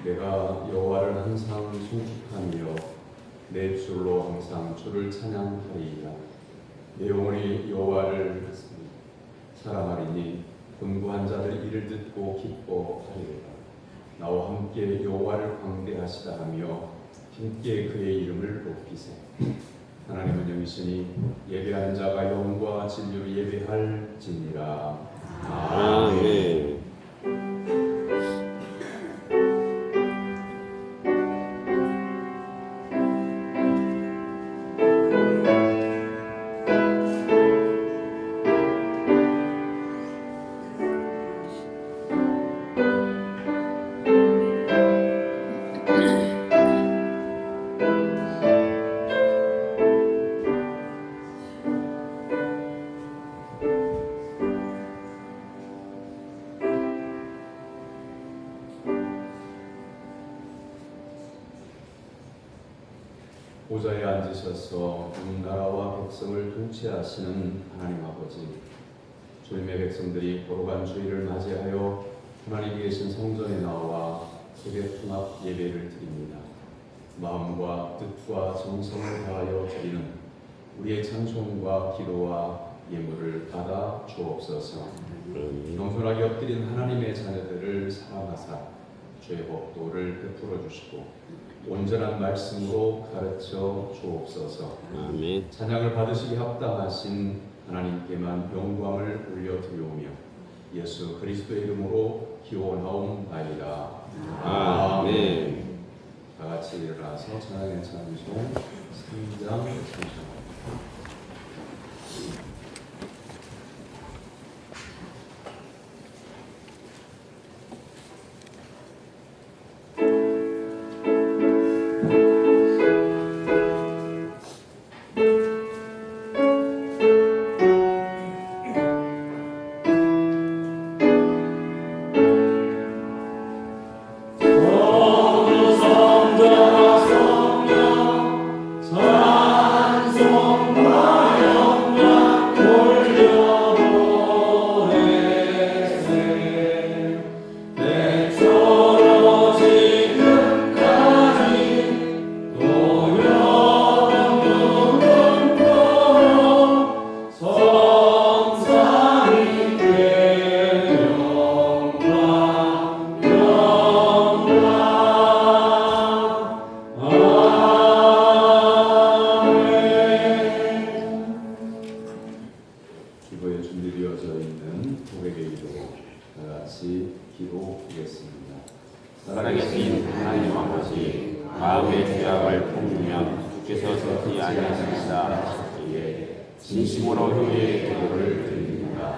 내가 여호와를 항상 송축하며 내 입술로 항상 주를 찬양하리이다. 내 영혼이 여호와를 사랑하리니 곤고한 자들 이를 듣고 기뻐하리로다. 나와 함께 여호와를 광대하시다 하며 힘께 그의 이름을 높이세. 하나님은 영이시니 예배하는 자가 영과 진리로 예배할지니라. 아멘. 보좌에 앉으셔서 온 나라와 백성을 통치하시는 하나님 아버지, 주님의 백성들이 거룩한 주일을 맞이하여 하나님이 계신 성전에 나와 예배 통합 예배를 드립니다. 마음과 뜻과 정성을 다하여 드리는 우리의 찬송과 기도와 예물을 받아 주옵소서. 겸손하게 엎드린 하나님의 자녀들을 사랑하사 주의 법도를 베풀어 주시고 온전한 말씀으로 가르쳐 주옵소서. 아멘. 찬양을 받으시기 합당하신 하나님께만 영광을 올려드리오며 예수 그리스도의 이름으로 기원하옵나이다. 아멘. 다 같이 일어나서 찬양의 찬송 3장 찬송합니다. 기도에 준비되어져 있는 고백의 기도 다 같이 기도하겠습니다. 살아계신 하나님 아버지, 마음의 죄악을 품으면 주께서 듣지 아니하시리라. 진심으로 교회의 기도를 드립니다.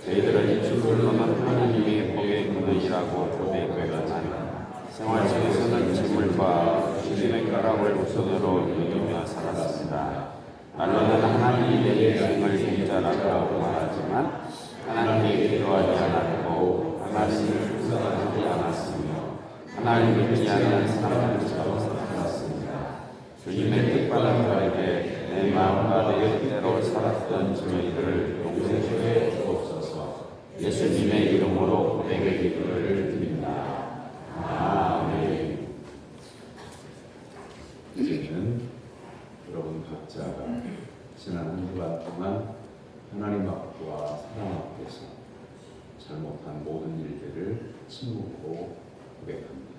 저희들은 입술로는 하나님의 법의 근원이라고 고백하지만 생활 속에서는 재물과 주님의 벼락을 우선으로 여기며 살았습니다. 말로는 하나님의 영을 공자라고 말하지만 하나님께 기도하지 않았고 하나님을 충성하지 않았으며 하나님을 위하는 사람들처럼 살았습니다. 주님의 뜻과는 다르게 내 마음과 내 뜻대로 살았던 저희들을 용서해 주옵소서. 예수님의 이름으로 고백의 기도를 드립니다. 아멘. 이제는 여러분 각자가 지난 한 주간 동안 하나님 앞과 사람 앞에서 잘못한 모든 일들을 침묵으로 고백합니다.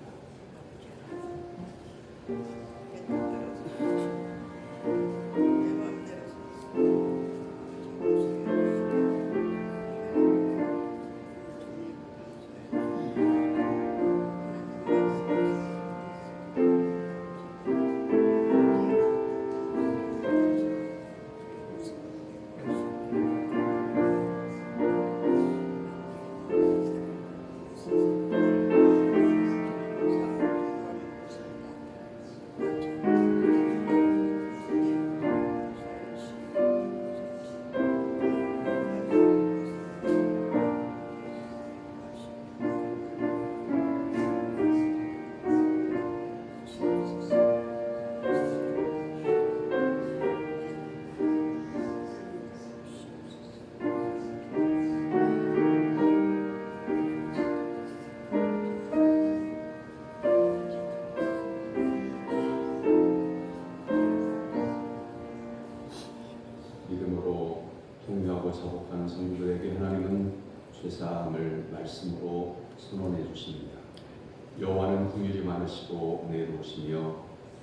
여호와는 긍휼이 많으시고 은혜로우시며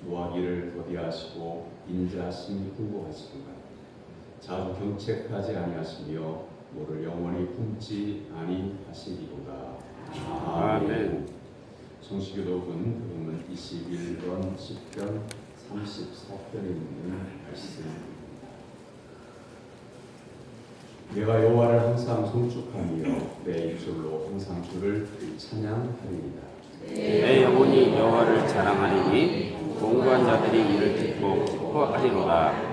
노하기를 더디하시고 인자하심이 풍부하시도다. 자주 경책하지 아니하시며 너를 영원히 품지 아니하시리로다. 아멘. 성시교독은 그러면 21번 10편 34편에 있는 말씀입니다. 내가 여호와를 항상 송축하며 내 입술로 항상 주를 찬양하리이다. 내 영혼이 여호와를 자랑하리니 공부한 자들이 이를 듣고 기뻐하리로다.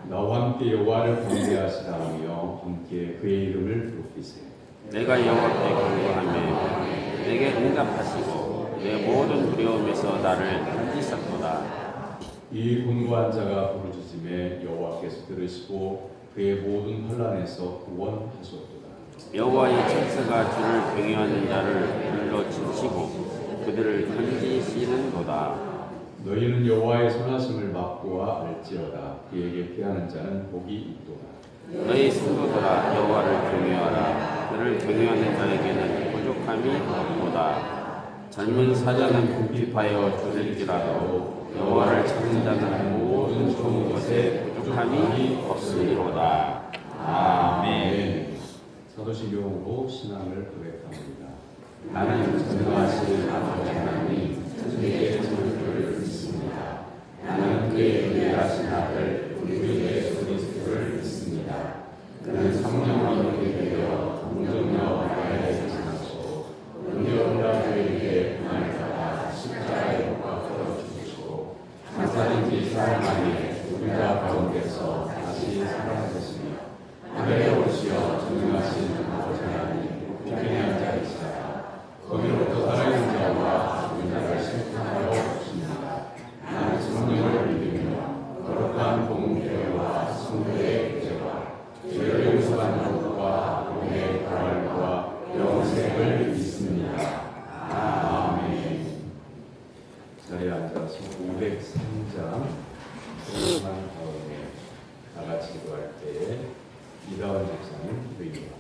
나와 함께 여호와를 경배하시라 하며 함께 그의 이름을 부르짖으세. 내가 여호와께 경배하며 내게 응답하시고 내 모든 두려움에서 나를 건지셨도다. 이 곤고한 자가 부르짖음에 여호와께서 들으시고 그의 모든 환난에서 구원하셨도다. 여호와의 천사가 주를 경외하는 자를 불러 치시고 그들을 건지시는도다. 너희는 여호와의 선하심을 맛보아 알지어다. 그에게 피하는 자는 복이 있도다. 너희 성도들아 여호와를 경외하라. 그를 경외하는 자에게는 부족함이 없도다. 젊은 사자는 궁핍하여 줄일지라도 여호와를 찾는 자는 모든 좋은 것에 부족함이 없으리로다. 아멘. 사도신경으로 신앙을 고백합니다. 나는 전능하신 아버지 하나님 주님의 선물을 믿습니다. 나는 그의 위대하신 아들 우리 예수 그리스도를 믿습니다. 그는 성령으로 되어 동정녀 마리아에 태어나서 은혜로운 교회에 고난을 받아 십자가에 못 박혀 죽으시고 사사된 지 사흘 만에 우리 자 가운데서 다시 살아나셨으며 하늘에 오시어 전능하신 아버지 하나님 우편에 앉아 계시다가 거기로부터 살아있는 자와 죽은 자를 심판하러 오십니다. 나는 성령을 믿으며 거룩한 공교회와 성도의 교제와 죄를 용서받는 것과 몸의 부활과 영생을 믿습니다. 아멘. 자리에 앉아서 503장 성경만 다음에 나같이 기도할 때에 이다원 집사님 기도합니다.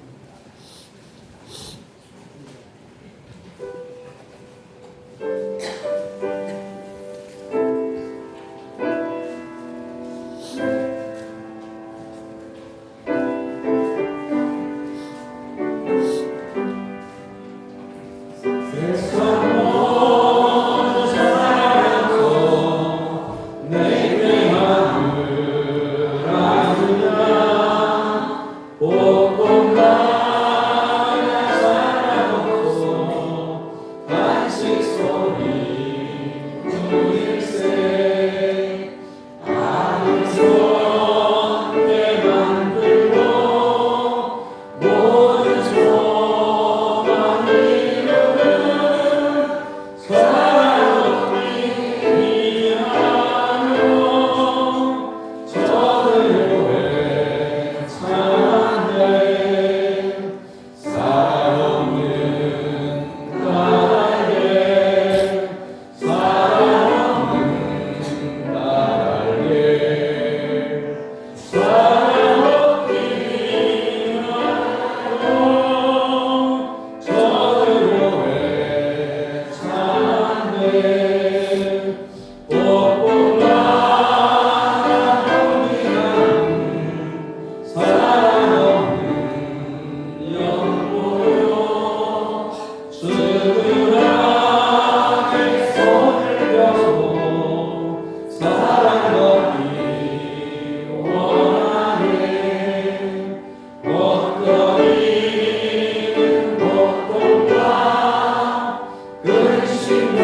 근심도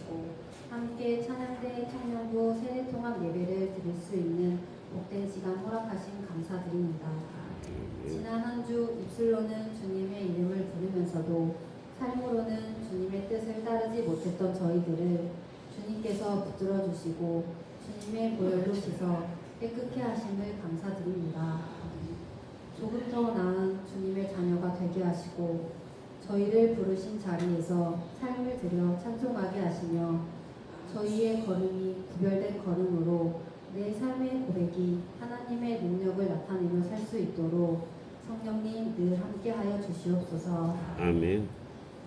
주시고 함께 찬양대 청년부 세대통합 예배를 드릴 수 있는 복된 시간 허락하신 감사드립니다. 지난 한 주 입술로는 주님의 이름을 부르면서도 삶으로는 주님의 뜻을 따르지 못했던 저희들을 주님께서 붙들어 주시고 주님의 보혈로 씻어 깨끗게 하심을 감사드립니다. 조금 더 나은 주님의 자녀가 되게 하시고 저희를 부르신 자리에서 삶을 들여 찬송하게 하시며 저희의 걸음이 구별된 걸음으로 내 삶의 고백이 하나님의 능력을 나타내며 살 수 있도록 성령님 늘 함께하여 주시옵소서. 아멘.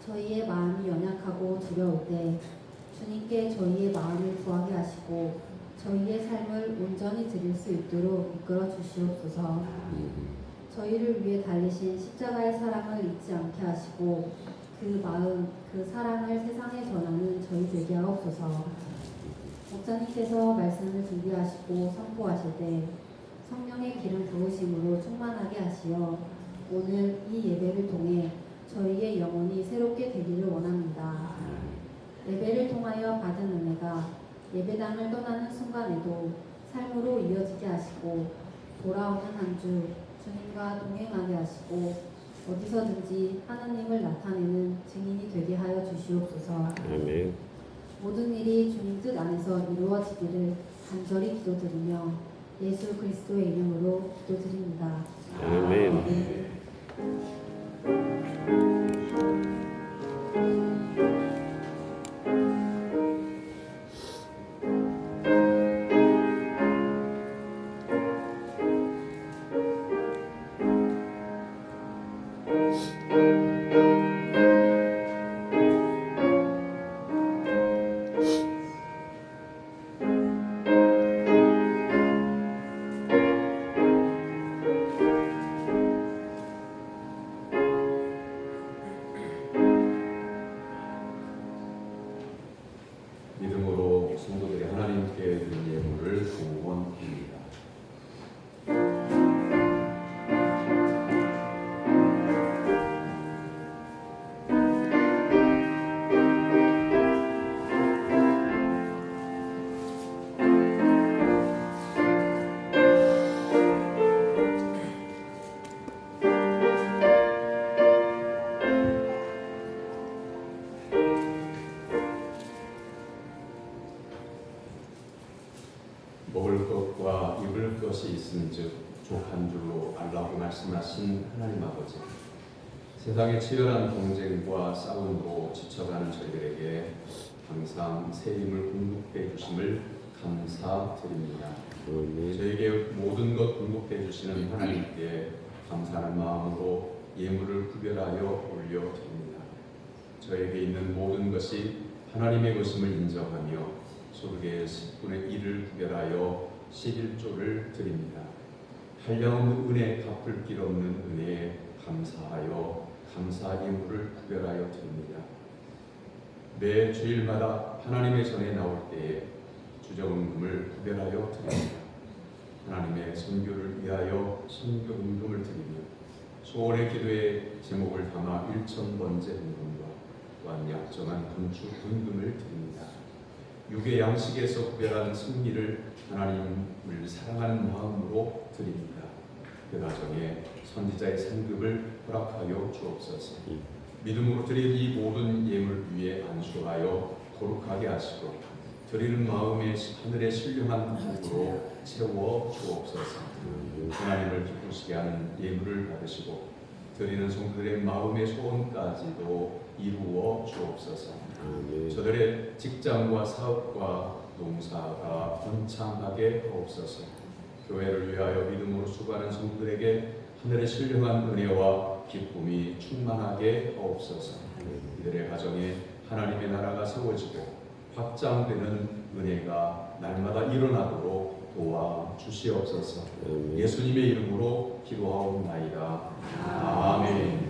저희의 마음이 연약하고 두려울 때 주님께 저희의 마음을 구하게 하시고 저희의 삶을 온전히 드릴 수 있도록 이끌어 주시옵소서. 저희를 위해 달리신 십자가의 사랑을 잊지 않게 하시고 그 마음, 그 사랑을 세상에 전하는 저희 되게 하옵소서. 목사님께서 말씀을 준비하시고 선포하실 때 성령의 기름 부으심으로 충만하게 하시어 오늘 이 예배를 통해 저희의 영혼이 새롭게 되기를 원합니다. 예배를 통하여 받은 은혜가 예배당을 떠나는 순간에도 삶으로 이어지게 하시고 돌아오는 한 주 주님과 동행하게 하시고 어디서든지 하나님을 나타내는 증인이 되게 하여 주시옵소서. 아멘. 모든 일이 주님 뜻 안에서 이루어지기를 간절히 기도드리며 예수 그리스도의 이름으로 기도드립니다. 아멘. 믿음으로 성도들이 하나님께 드린 예물을 공헌합니다. 먹을 것과 입을 것이 있은즉 족 한 줄로 알라고 말씀하신 하나님 아버지, 세상의 치열한 경쟁과 싸움으로 지쳐가는 저희들에게 항상 새 힘을 공급해 주심을 감사드립니다. 저에게 모든 것 공급해 주시는 하나님께 감사하는 마음으로 예물을 구별하여 올려드립니다. 저에게 있는 모든 것이 하나님의 것임을 인정하며 소득의 10분의 1을 구별하여 11조를 드립니다. 한량없는 은혜, 갚을 길 없는 은혜에 감사하여 감사 예물을 구별하여 드립니다. 매 주일마다 하나님의 전에 나올 때에 주정금을 구별하여 드립니다. 하나님의 선교를 위하여 선교금을 드리며 소원의 기도에 제목을 담아 1,000번째 헌금과 또한 약정한 건축 헌금을 드립니다. 육의 양식에서 구별한 승리를 하나님을 사랑하는 마음으로 드립니다. 그 가정에 선지자의 상급을 허락하여 주옵소서. 믿음으로 드린 이 모든 예물 위에 안수하여 거룩하게 하시고 드리는 마음에 하늘의 신령한 복으로 채워 주옵소서. 하나님을 기쁘시게 하는 예물을 받으시고 드리는 성도들의 마음의 소원까지도 이루어 주옵소서. 저들의 직장과 사업과 농사가 번창하게 하옵소서. 교회를 위하여 믿음으로 수고하는 성도들에게 하늘의 신령한 은혜와 기쁨이 충만하게 하옵소서. 이들의 가정에 하나님의 나라가 세워지고 확장되는 은혜가 날마다 일어나도록 도와 주시옵소서. 예수님의 이름으로 기도하옵나이다. 아멘.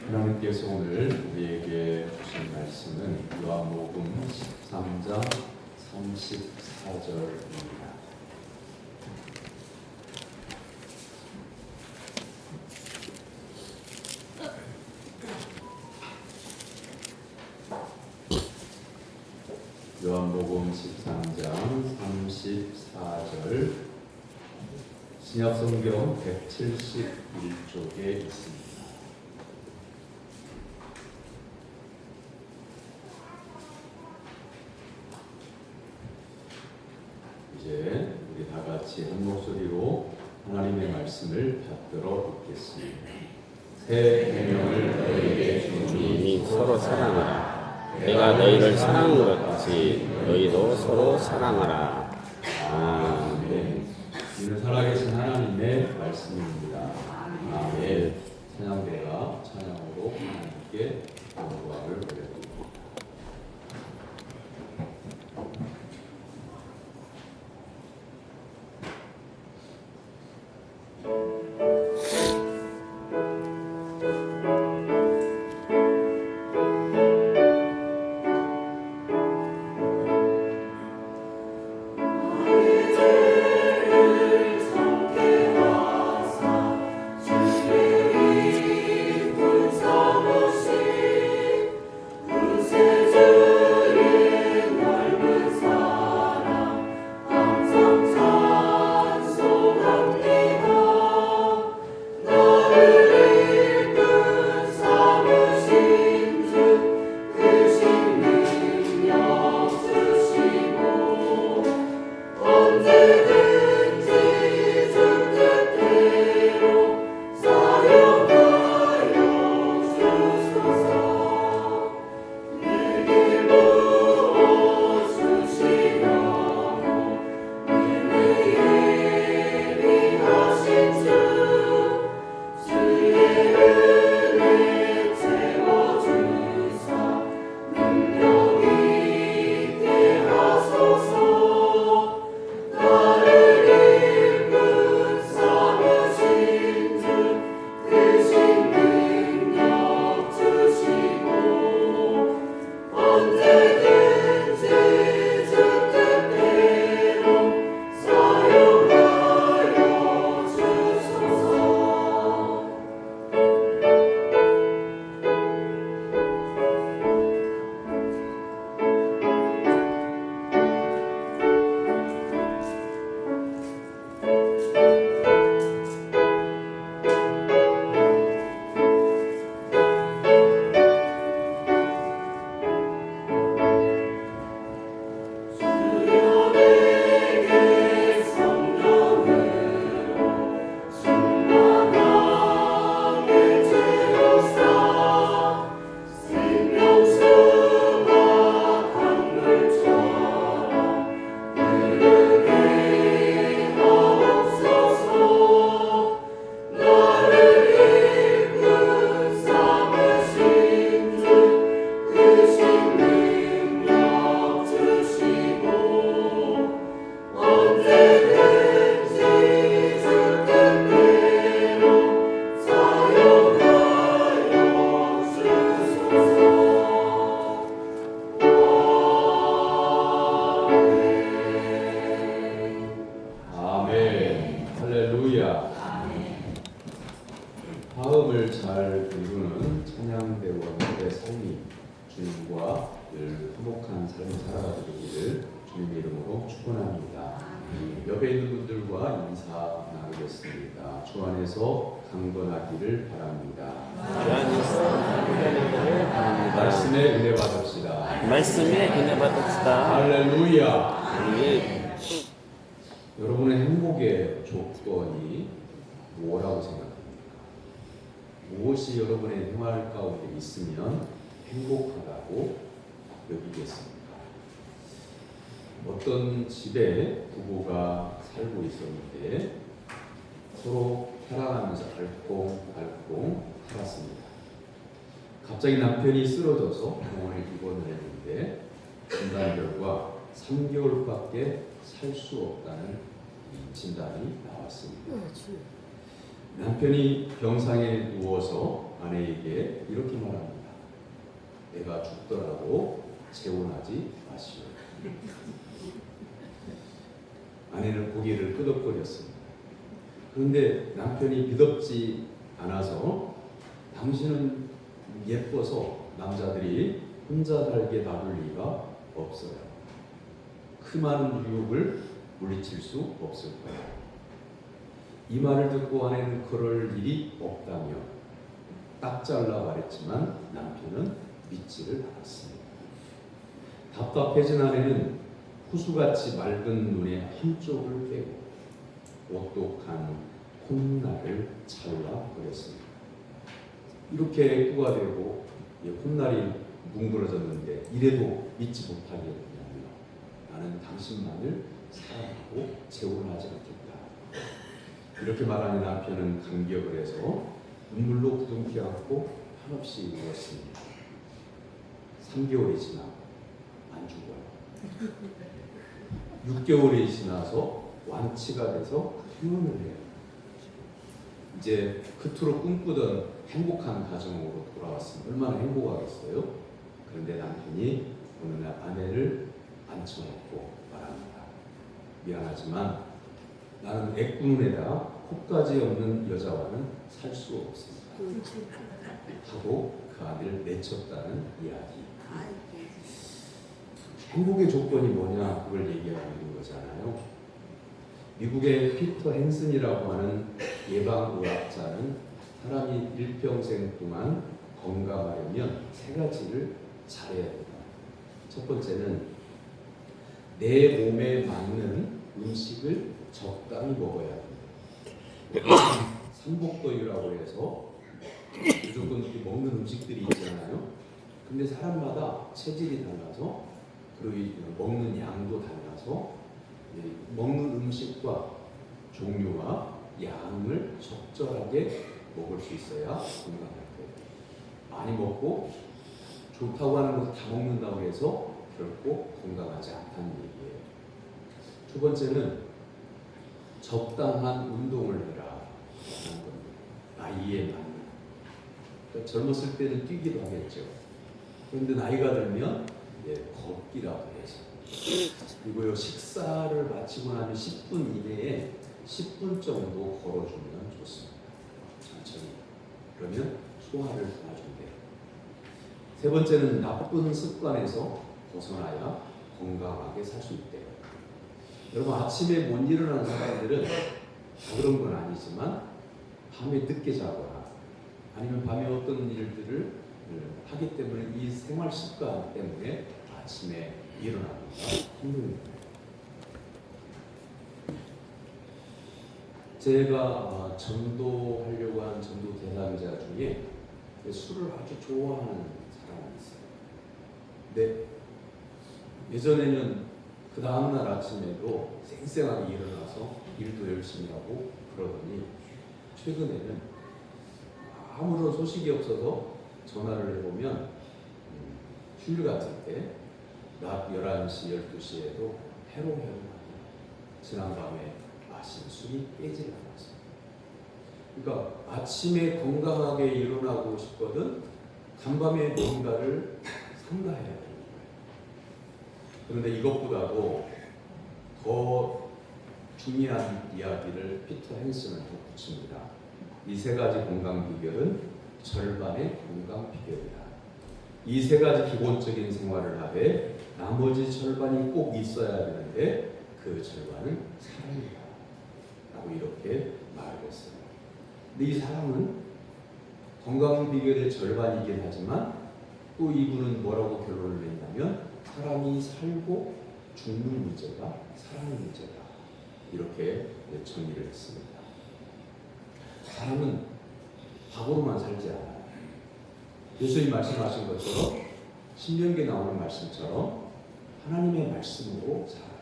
하나님께서 오늘 우리에게 주신 말씀은 요한복음 13장 34절입니다. 요한복음 13장 34절 신약성경 171쪽에 있습니다. 이제 우리 다 같이 한 목소리로 하나님의 말씀을 받들어 읽겠습니다. 새 계명을 너희에게 주노니 서로 사랑하라. 내가 너희를 사랑한 것 같이 너희도 서로 사랑하라. 아멘. 이는 살아계신 하나님의 말씀입니다. 아멘. 찬양대가 찬양으로 하나님께 영광을 돌려드립니다. 화음을 잘 이루는 찬양대원들의 삶이 주님과 늘 화목한 삶을 살아가기를 주님의 이름으로 축원합니다. 옆에 있는 분들과 인사 나누겠습니다. 주 안에서 강건하기를 바랍니다. 말씀에 은혜 받읍시다. 말씀에 은혜 받읍시다. 할렐루야. 예. 여러분의 행복의 조건이 뭐라고 생각합니까? 무엇이 여러분의 생활 가운데 있으면 행복하다고 여기겠습니까? 어떤 집에 부부가 살고 있었는데 서로 사랑하면서 알콩달콩 살았습니다. 갑자기 남편이 쓰러져서 병원에 입원을 했는데 진단 결과 3개월밖에 살 수 없다는 진단이 나왔습니다. 남편이 병상에 누워서 아내에게 이렇게 말합니다. 내가 죽더라도 재혼하지 마시오. 아내는 고개를 끄덕거렸습니다. 그런데 남편이 믿었지 않아서 당신은 예뻐서 남자들이 혼자 살게 놔둘 리가 없어요. 그 많은 유혹을 물리칠 수 없을 거야. 이 말을 듣고 아내는 그럴 일이 없다며 딱 잘라 말했지만 남편은 믿지를 않았습니다. 답답해진 아내는 후수같이 맑은 눈에 한쪽을 빼고 오똑한 콧날을 잘라버렸습니다. 이렇게 애꾸가 되고 콧날이 뭉그러졌는데 이래도 믿지 못하겠냐며 나는 당신만을 사랑하고 재혼하지 않겠다. 이렇게 말하니 남편은 감격을 해서 눈물로 부둥켜 안고 한없이 울었습니다. 3개월이 지나 안 죽어요. 6개월이 지나서 완치가 돼서 퇴원을 해요. 이제 그토록 꿈꾸던 행복한 가정으로 돌아왔으면 얼마나 행복하겠어요? 그런데 남편이 어느 날 아내를 앉혀놓고 말합니다. 미안하지만 나는 애꾸눈에다 코까지 없는 여자와는 살 수 없습니다. 하고 그 아내를 내쳤다는 이야기. 행복의 조건이 뭐냐 그걸 얘기하고 있는 거잖아요. 미국의 피터 행슨이라고 하는 예방의학자는 사람이 일평생 동안 건강하려면 3가지를 잘해야 된다. 첫 번째는 내 몸에 맞는 음식을 적당히 먹어야 된다. 삼복도유라고 해서 무조건 이렇게 먹는 음식들이 있잖아요. 근데 사람마다 체질이 달라서 그리고 먹는 양도 달라서 먹는 음식과 종류와 양을 적절하게 먹을 수 있어야 건강할 거예요. 많이 먹고 좋다고 하는 것을 다 먹는다고 해서 결코 건강하지 않다는 얘기예요. 두 번째는 적당한 운동을 해라. 나이에 맞는. 그러니까 젊었을 때는 뛰기도 하겠죠. 그런데 나이가 들면 걷기라고 해서. 그리고요, 식사를 마치고 나면 10분 이내에 10분 정도 걸어주면 좋습니다. 천천히. 그러면 소화를 도와준대요. 세 번째는 나쁜 습관에서 벗어나야 건강하게 살 수 있대요. 여러분, 아침에 못 일어나는 사람들은 다 그런 건 아니지만 밤에 늦게 자거나 아니면 밤에 어떤 일들을 하기 때문에 이 생활 습관 때문에 아침에 일어나기가 힘듭니다. 제가 전도하려고 하는 전도 대상자 중에 술을 아주 좋아하는 사람이 있어요. 근데 예전에는 그 다음날 아침에도 쌩쌩하게 일어나서 일도 열심히 하고 그러더니 최근에는 아무런 소식이 없어서 전화를 해보면 휴일 같을 때 낮 11시, 12시에도 해롱해롱 지난밤에 마신 술이 깨질 않았어요. 그러니까 아침에 건강하게 일어나고 싶거든 간밤에 뭔가를 삼가해야 되는 거예요. 그런데 이것보다도 더 중요한 이야기를 피터 행슨은 덧붙입니다. 이 3가지 건강 비결은 절반의 건강 비결이다. 이 3가지 기본적인 생활을 하되 나머지 절반이 꼭 있어야 되는데 그 절반은 사랑이다. 라고 이렇게 말을 했어요. 근데 이 사랑은 건강 비결의 절반이긴 하지만 또 이분은 뭐라고 결론을 낸다면 사람이 살고 죽는 문제가 사랑의 문제다. 이렇게 정의를 했습니다. 사람은 밥으로만 살지 않아요. 예수님 말씀하신 것처럼 신명기에 나오는 말씀처럼 하나님의 말씀으로 살아요.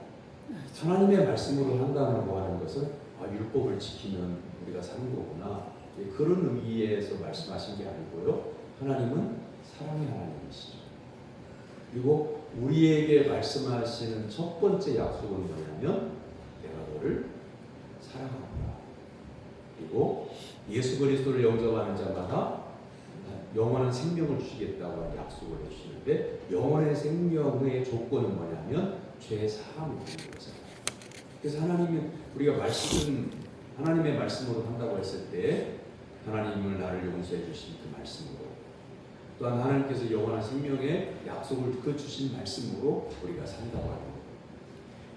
하나님의 말씀으로 한다고 하는 것은 율법을 지키면 우리가 사는 거구나. 그런 의미에서 말씀하신 게 아니고요. 하나님은 사랑의 하나님이시죠. 그리고 우리에게 말씀하시는 첫 번째 약속은 뭐냐면 내가 너를 사랑하구나. 그리고 예수 그리스도를 영접하는 자마다 영원한 생명을 주시겠다고 하는 약속을 해주시는데 영원의 생명의 조건은 뭐냐면 죄 사함이 되는 거잖아요. 그래서 하나님은 우리가 하나님의 말씀으로 한다고 했을 때 하나님을 나를 용서해 주신 그 말씀으로 또한 하나님께서 영원한 생명의 약속을 그 주신 말씀으로 우리가 산다고 하는 거예요.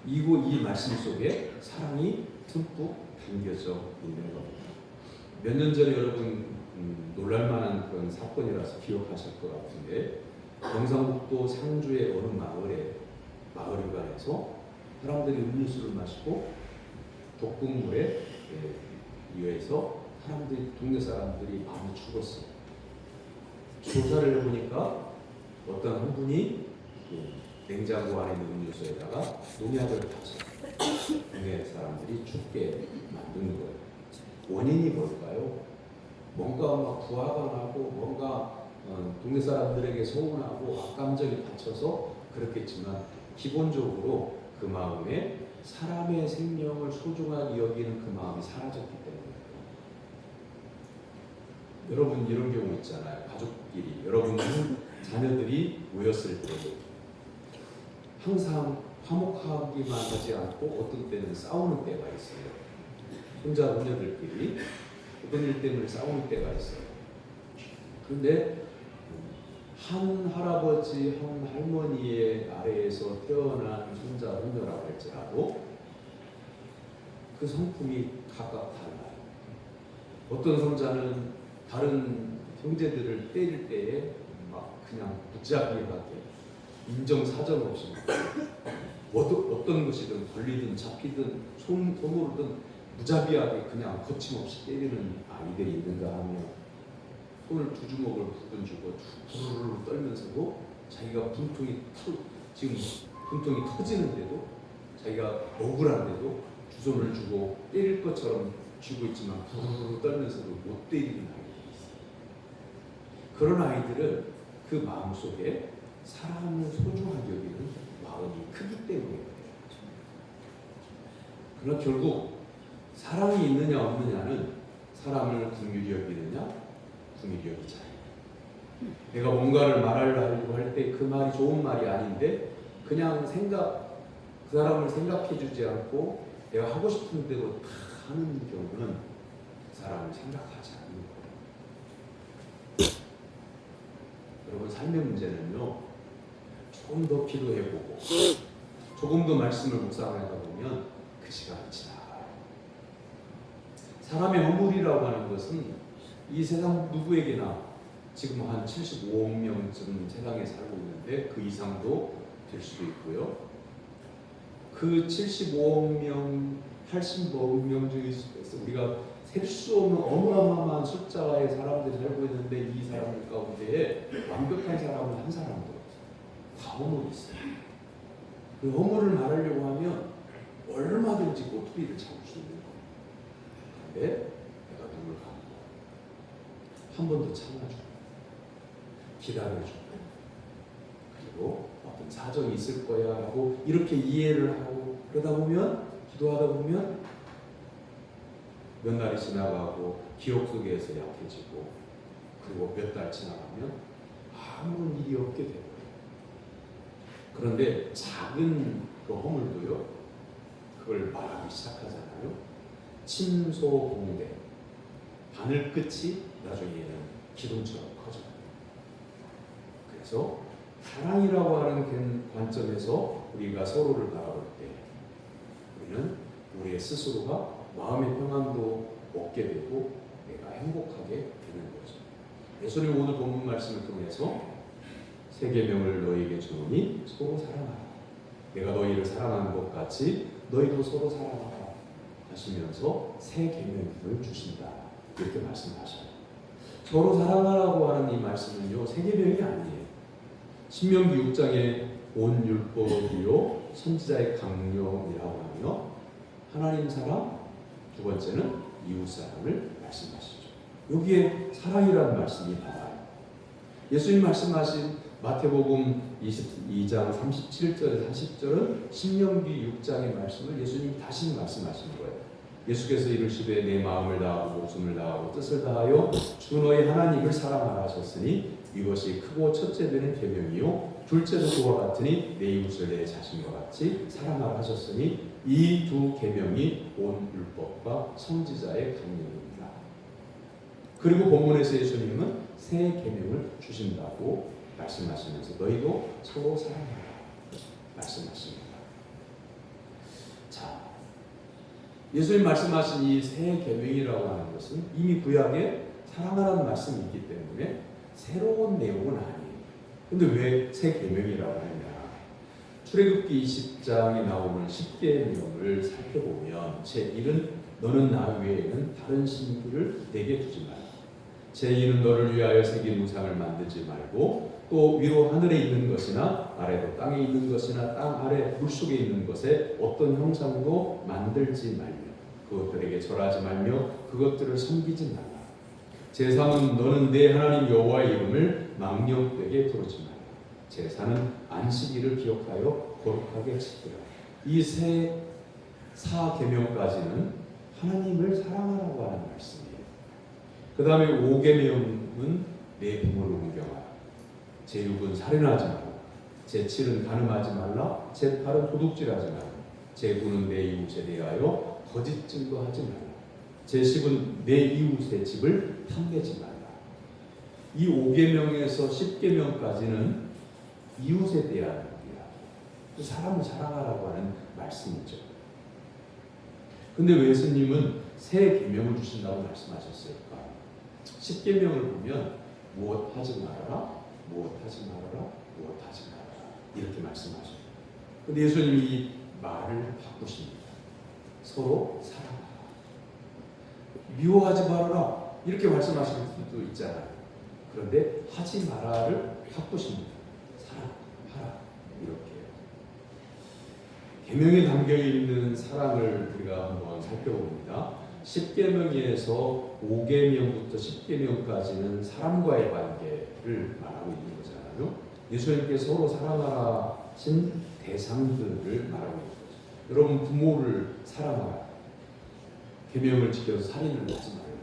이 말씀 속에 사랑이 듬뿍 담겨져 있는 겁니다. 몇 년 전에 여러분 놀랄만한 그런 사건이라서 기억하실 것 같은데, 경상북도 상주의 어느 마을 휴가에서 사람들이 음료수를 마시고 독극물에 의해서 동네 사람들이 많이 죽었어요. 조사를 해보니까 어떤 한 분이 냉장고 안에 있는 음료수에다가 농약을 타서 동네 사람들이 죽게 만든 거예요. 원인이 뭘까요? 뭔가 막 부하가 나고 뭔가 동네 사람들에게 서운하고 악감정이 받쳐서 그렇겠지만, 기본적으로 그 마음에 사람의 생명을 소중하게 여기는 그 마음이 사라졌기 때문에. 여러분 이런 경우 있잖아요. 가족끼리 여러분 자녀들이 모였을 때 항상 화목하기만 하지 않고 어떤 때는 싸우는 때가 있어요. 손자 손녀들끼리 어떤 일 때문에 싸우는 때가 있어요. 그런데 한 할아버지, 한 할머니의 아래에서 태어난 손자 손녀라고 할지라도 그 성품이 각각 달라요. 어떤 손자는 다른 형제들을 때릴 때에 막 그냥 무자비하게 인정사정 없이 어떤 것이든 걸리든 잡히든 손으로든 무자비하게 그냥 거침없이 때리는 아이들이 있는가 하면, 손을 두 주먹을 부분 주고 부르르 떨면서도 자기가 지금 분통이 터지는데도 자기가 억울한데도 두 손을 주고 때릴 것처럼 쥐고 있지만 부르르 떨면서도 못 때리는 아이들이 있어요. 그런 아이들은 그 마음속에 사람을 소중하게 여기는 마음이 크기 때문에 그래요. 그러나 결국 사랑이 있느냐 없느냐는 사람을 긍휼히 여기느냐 긍휼히 여기지 않아요. 내가 뭔가를 말하려고 할 때 그 말이 좋은 말이 아닌데 그냥 그 사람을 생각해 주지 않고 내가 하고 싶은 대로 다 하는 경우는 그 사람을 생각하지 않는 거예요. 여러분 삶의 문제는요, 조금 더 기도해보고 조금 더 말씀을 묵상하다 보면 그 시간이 지나가요. 사람의 허물이라고 하는 것은 이 세상 누구에게나 지금 한 75억 명쯤 세상에 살고 있는데 그 이상도 될 수도 있고요. 그 75억 명, 80억 명 중에서 우리가 셀 수 없는 어마어마한 숫자의 사람들이 살고 있는데, 이 사람들 가운데에 완벽한 사람은 한 사람도 없어요. 다 허물이 있어요. 그 허물을 말하려고 하면 얼마든지 꼬투리를 잡을 수 있는 거예요. 그런데 내가 눈을 감고 한 번 더 참아주고 기다려주고, 그리고 어떤 사정이 있을 거야 하고 이렇게 이해를 하고 그러다 보면, 기도하다 보면 몇 날이 지나가고 기억 속에서 약해지고, 그리고 몇 달 지나가면 아무런 일이 없게 돼요. 그런데 작은 그 허물도요, 그걸 말하기 시작하잖아요. 침소봉대, 바늘 끝이 나중에는 기둥처럼 커져요. 그래서 사랑이라고 하는 관점에서 우리가 서로를 바라볼 때 우리는 우리의 스스로가 마음의 평안도 얻게 되고 내가 행복하게 되는 거죠. 예수님 오늘 본문 말씀을 통해서 새 계명을 너희에게 주노니 서로 사랑하라. 내가 너희를 사랑하는 것 같이 너희도 서로 사랑하라 하시면서 새 계명을 주신다, 이렇게 말씀하셔요. 서로 사랑하라고 하는 이 말씀은요, 새 계명이 아니에요. 신명기 6장의 온 율법이요 선지자의 강령이라고 하며, 하나님 사랑, 두 번째는 이웃 사랑을 말씀하시죠. 여기에 사랑이라는 말씀이 나와요. 예수님 말씀하신 마태복음 22장 37절에서 40절은 신명기 6장의 말씀을 예수님이 다시 말씀하시는 거예요. 예수께서 이르시되 내 마음을 다하고 목숨을 다하고 뜻을 다하여 주 너희 하나님을 사랑하라 하셨으니 이것이 크고 첫째 되는 계명이요 둘째도 그와 같으니 내 이웃을 내 자신과 같이 사랑하라 하셨으니 이 두 계명이 온 율법과 선지자의 강령입니다. 그리고 본문에서 예수님은 새 계명을 주신다고 말씀하시면서 너희도 서로 사랑하라 말씀하십니다. 예수님 말씀하신 이 새 계명이라고 하는 것은 이미 구약에 사랑하라는 말씀이 있기 때문에 새로운 내용은 아니에요. 근데 왜 새 계명이라고 하냐? 출애굽기 20장에 나오는 10계명을 살펴보면 제1은 너는 나 외에는 다른 신들을 내게 두지 말라. 제2는 너를 위하여 새긴 우상을 만들지 말고 또 위로 하늘에 있는 것이나 아래로 땅에 있는 것이나 땅 아래 물속에 있는 것에 어떤 형상도 만들지 말며 그것들에게 절하지 말며 그것들을 섬기지 말라. 제3은 너는 내 하나님 여호와의 이름을 망령되게 부르지 말라. 제4는 안식일을 기억하여 거룩하게 지키라. 이 세 사계명까지는 하나님을 사랑하라고 하는 말씀이에요. 그 다음에 5계명은 내 부모를 공경하라. 제6은 살인하지 말라. 제7은 간음하지 말라. 제8은 도둑질하지 말라. 제9는 내 이웃에 대하여 거짓 증거하지 말라. 제10은 내 이웃의 집을 탐내지 말라. 이 5계명에서 10계명까지는 이웃에 대한 그 사람을 사랑하라고 하는 말씀이죠. 근데 왜 예수님은 새 계명을 주신다고 말씀하셨을까? 10계명을 보면 무엇 하지 말아라, 무엇 하지 말아라, 무엇 하지 말아라 이렇게 말씀하셔요. 근데 예수님이 이 말을 바꾸십니다. 서로 사랑하라. 미워하지 말아라 이렇게 말씀하시는 분도 있잖아요. 그런데 하지 마라를 바꾸십니다. 사랑하라 이렇게. 계명에 담겨 있는 사랑을 우리가 한번 살펴봅니다. 10계명에서 5계명부터 10계명까지는 사람과의 관계를 말하고 있는 거잖아요. 예수님께서 서로 사랑하라 하신 대상들을 말하고 있는 거죠. 여러분 부모를 사랑하라. 계명을 지켜서 살인을 하지 말아요.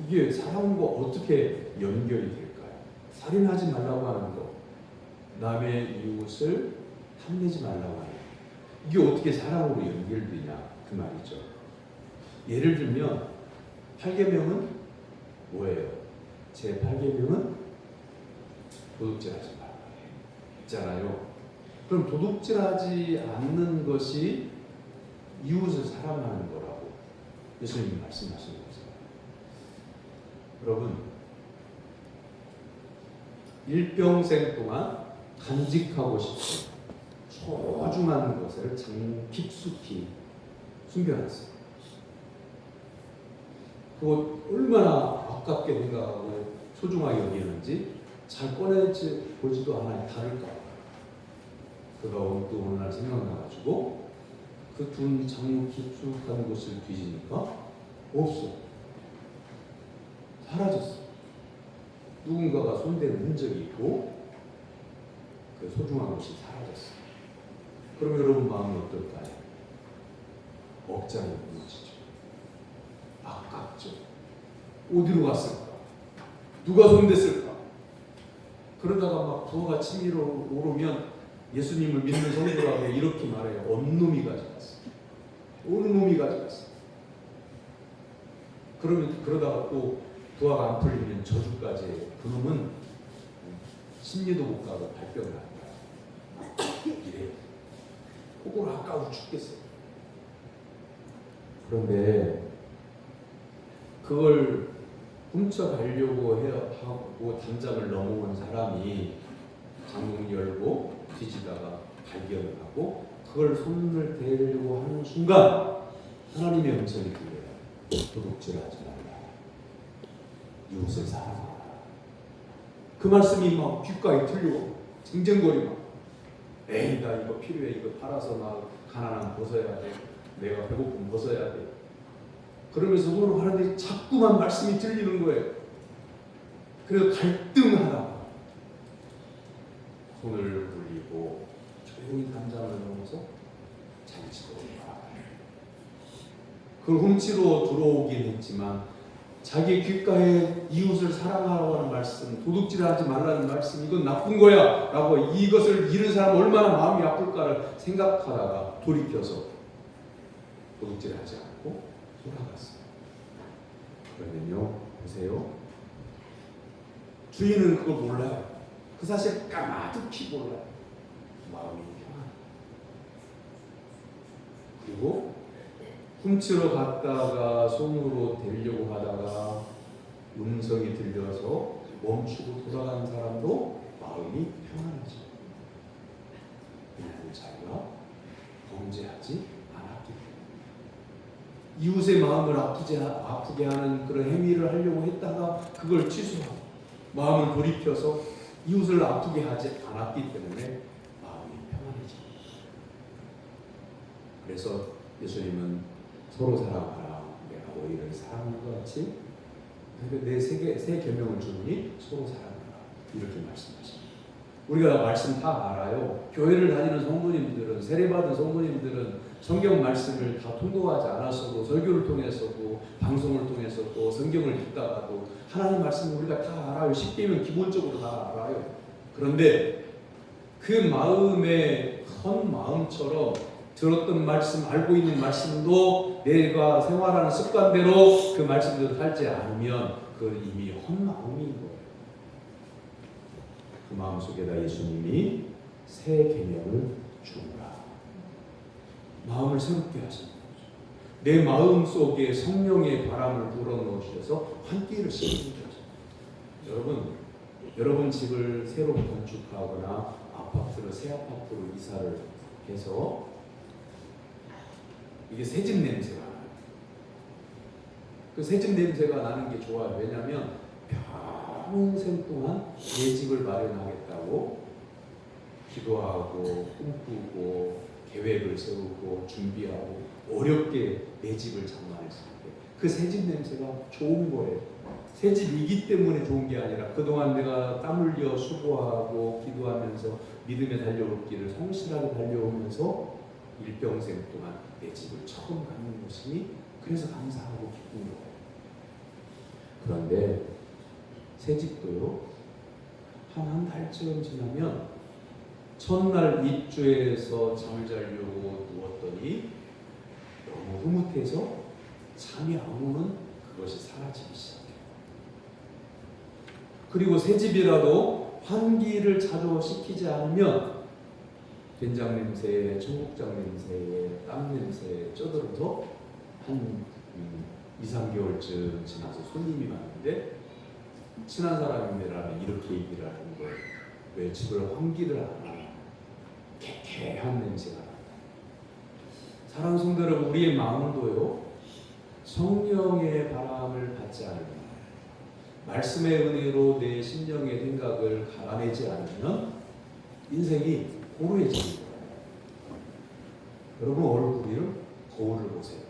이게 사랑과 어떻게 연결이 될까요? 살인하지 말라고 하는 것, 남의 이웃을 탐내지 말라고 하는 것, 이게 어떻게 사랑으로 연결되냐 그 말이죠. 예를 들면 8계명은 뭐예요? 제 8계명은 도둑질하지 말라 있잖아요. 그럼 도둑질하지 않는 것이 이웃을 사랑하는 거라고 예수님이 말씀하시는 거죠. 여러분 일평생 동안 간직하고 싶은 소중한 것을 깊숙이 숨겨놨어요. 그거 얼마나 아깝게 생각하고 소중하게 여기는지 잘 꺼내지 보지도 않아요. 다를까. 그가 또 어느 날 생각나가지고 그 둔 장무 깊숙한 곳을 뒤지니까 없어. 사라졌어. 누군가가 손댄 흔적이 있고 그 소중한 것이 사라졌어. 그럼 여러분 마음이 어떨까요? 억장이 무너지죠. 아깝죠. 어디로 갔을까? 누가 손댔을까? 그러다가 막 부하가 치밀어 오르면 예수님을 믿는 성도라고 이렇게 말해요. 어느 놈이 가져갔어? 어느 놈이 가져갔어? 그러다가 또 부하가 안 풀리면 저주까지 해요. 그놈은 심리도 못 가고 발병을 한다. 이래요. 그걸 아까워 죽겠어요. 그런데 그걸 훔쳐가려고 하고 담장을 넘어온 사람이 장문 열고 뒤지다가 발견을 하고 그걸 손을 대려고 하는 순간 하나님의 음성이 들려요. 도둑질하지 말라. 이웃을 사랑하라. 그 말씀이 막 귓가에 들리고 쟁쟁거리고 에이 나 이거 필요해. 이거 팔아서 나 가난한 벗어야 돼. 내가 배고픔 벗어야 돼. 그러면서 서로 하는데 자꾸만 말씀이 들리는 거예요. 그래서 갈등하다가 손을 돌리고 조용히 담장을 넘어서 자기 집으로 돌아가요. 그걸 훔치러 들어오긴 했지만 자기 귓가에 이웃을 사랑하라고 하는 말씀, 도둑질하지 말라는 말씀, 이건 나쁜 거야 라고 이것을 잃은 사람 얼마나 마음이 아플까를 생각하다가 돌이켜서 도둑질하지 않고 돌아갔어요. 그러면요, 보세요. 주인은 그걸 몰라요. 그 사실 까마득히 몰라요. 마음이 평안. 그리고 훔치러 갔다가 손으로 대려고 하다가 음성이 들려서 멈추고 돌아간 사람도 마음이 평안하죠. 왜냐하면 자기가 범죄하지 않았기 때문에. 이웃의 마음을 아프게 하는 그런 행위를 하려고 했다가 그걸 취소하고 마음을 돌이켜서 이웃을 아프게 하지 않았기 때문에 마음이 평안해집니다. 그래서 예수님은 서로 사랑하라, 내가 너희를 사랑한 것 같이 내 계명을 주니 서로 사랑하라, 이렇게 말씀하십니다. 우리가 말씀 다 알아요. 교회를 다니는 성도님들은, 세례받은 성도님들은 성경 말씀을 다 통독하지 않았어도 설교를 통해서도 방송을 통해서도 성경을 읽다가도 하나님 말씀을 우리가 다 알아요. 10개면 기본적으로 다 알아요. 그런데 그 마음의 헌 마음처럼 들었던 말씀, 알고 있는 말씀도 내가 생활하는 습관대로 그 말씀대로 살지 않으면 그 이미 헌 마음인 거예요. 그 마음 속에다 예수님이 새 개념을 주노라. 마음을 새롭게 하시는 거죠. 내 마음 속에 성령의 바람을 불어넣으셔서 환기를 시키는 거죠. 여러분 집을 새로 건축하거나 아파트를 새 아파트로 이사를 해서 이게 새집 냄새가 나요. 그 새집 냄새가 나는 게 좋아요. 왜냐하면 평생 동안 내 집을 마련하겠다고 기도하고 꿈꾸고 계획을 세우고 준비하고 어렵게 내 집을 장만했을 때 그 새집 냄새가 좋은 거예요. 새집이기 때문에 좋은 게 아니라 그동안 내가 땀 흘려 수고하고 기도하면서 믿음의 달려올 길을 성실하게 달려오면서 일평생 동안 내 집을 처음 갖는 것이니 그래서 감사하고 기쁜 거예요. 그런데 새 집도요, 한 달쯤 지나면 첫날 입주해서 잠을 자려고 누웠더니 너무 흐뭇해서 잠이 안 오는 그것이 사라지기 시작해요. 그리고 새 집이라도 환기를 자주 시키지 않으면 된장 냄새에, 청국장 냄새에, 땀 냄새에 쪄들어서 한 2-3개월쯤 지나서 손님이 왔는데 친한 사람이라면 이렇게 얘기를 하는 거예요. 왜 집을 환기를 안 하나? 개개한 냄새가 난다. 사랑하는 성도 여러분, 우리의 마음도요, 성령의 바람을 받지 않으면, 말씀의 은혜로 내 심령의 생각을 갈아내지 않으면 인생이 고루해지는 거예요. 여러분 얼굴을 거울을 보세요.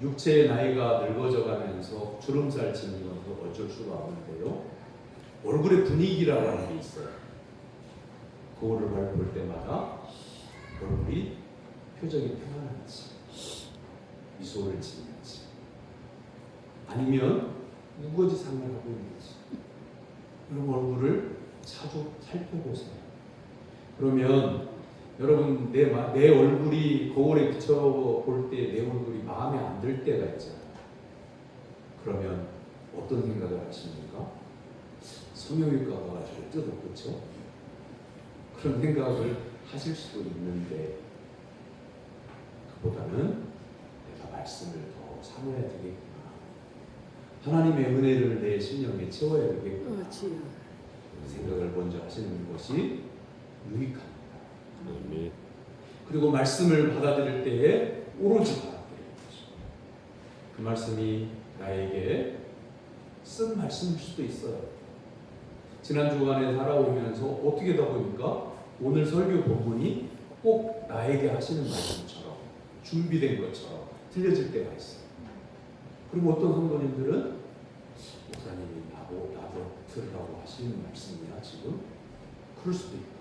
육체의 나이가 늙어져 가면서 주름살 지는 것도 어쩔 수가 없는데요. 얼굴의 분위기라고 하는 게 있어요. 거울을 볼 때마다 얼굴이 표정이 평안한지, 미소를 지는지, 아니면 우거지상을 하고 있는지, 여러분 얼굴을 자주 살펴보세요. 그러면 여러분 내 얼굴이 거울에 비춰볼 때 내 얼굴이 마음에 안 들 때가 있잖아요. 그러면 어떤 생각을 하십니까? 성형외과 가가지고 뜯어, 그렇죠? 그런 생각을 하실 수도 있는데 그보다는 내가 말씀을 더 사모해야 되겠구나, 하나님의 은혜를 내 심령에 채워야 되겠구나, 생각을 먼저 하시는 것이 유익합니다. 그리고 말씀을 받아들일 때에 오로지 받아들이는 거죠. 그 말씀이 나에게 쓴 말씀일 수도 있어요. 지난 주간에 살아오면서 어떻게 다 보니까 오늘 설교 본문이 꼭 나에게 하시는 말씀처럼 준비된 것처럼 들려질 때가 있어요. 그리고 어떤 성도님들은 목사님이 나도 들으라고 하시는 말씀이야 지금? 그럴 수도 있고요.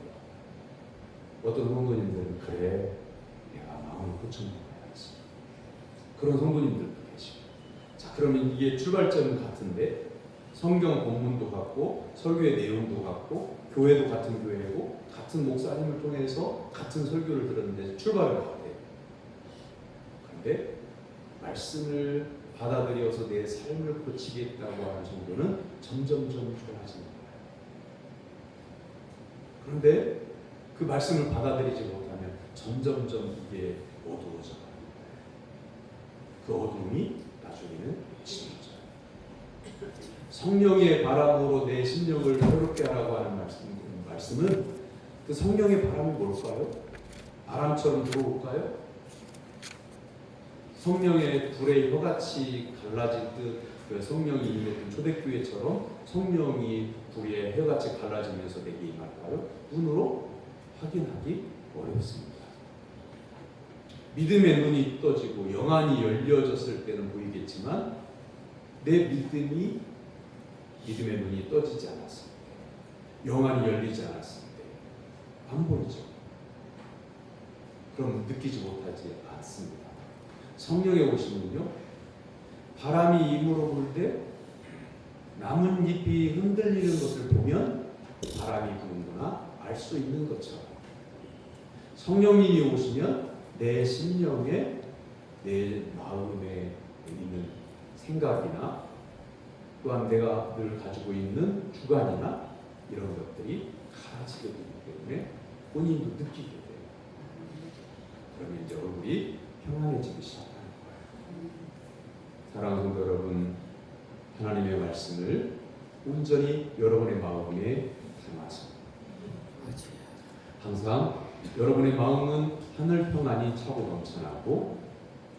어떤 성도님들은 그래, 내가 마음을 고쳐먹어야지, 그런 성도님들도 계시고. 자, 그러면 이게 출발점은 같은데 성경 본문도 같고 설교의 내용도 같고 교회도 같은 교회고 같은 목사님을 통해서 같은 설교를 들었는데 출발은 같아요. 그런데 말씀을 받아들여서 내 삶을 고치겠다고 하는 정도는 점점점 좋아지는 거예요. 그런데 그 말씀을 받아들이지 못하면 점점점 이게 어두워져 가는 거예요. 그 어둠이 나중에는 지워져요. 성령의 바람으로 내 심령을 새롭게 하라고 하는 말씀은 그 성령의 바람이 뭘까요? 바람처럼 들어올까요? 성령의 불의 혀같이 갈라질 그 성령이 임했던 초대교회처럼 성령이 불의 혀같이 갈라지면서 내게 임할까요? 눈으로 확인하기 어렵습니다. 믿음의 눈이 떠지고 영안이 열려졌을 때는 보이겠지만 내 믿음의 눈이 떠지지 않았을 때, 영안이 열리지 않았을 때 안 보이죠. 그럼 느끼지 못하지 않습니다. 성령의 오심은요, 바람이 입으로 불 때 나뭇잎이 흔들리는 것을 보면 바람이 부는구나 알 수 있는 것처럼 성령님이 오시면 내 심령에, 내 마음에 있는 생각이나 또한 내가 늘 가지고 있는 주관이나 이런 것들이 가라지게 되기 때문에 본인도 느끼게 돼요. 그러면 이제 얼굴이 평안해지기 시작하는 거예요. 사랑하는 성도 여러분, 하나님의 말씀을 온전히 여러분의 마음에 담아서 항상 여러분의 마음은 하늘 평안이 차고 넘쳐나고